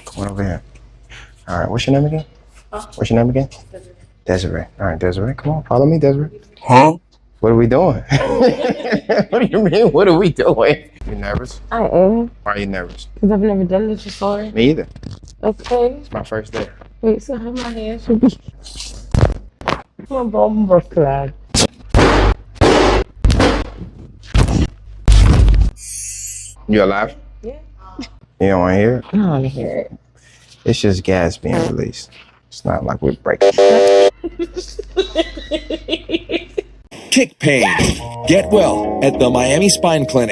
Come on over here. All right, what's your name again? What's your name again? Desiree. All right, Desiree, come on, follow me, Desiree. Huh? What are we doing? What do you mean, what are we doing? You nervous? I am. Why are you nervous? Because I've never done this before. Me either. Okay. It's my first day. Wait, so how my hands should be? My bumper clad. You alive? Yeah. You don't want to hear it? I don't want to hear it. It's just gas being released. It's not like we're breaking. Kick pain. Get well at the Miami Spine Clinic.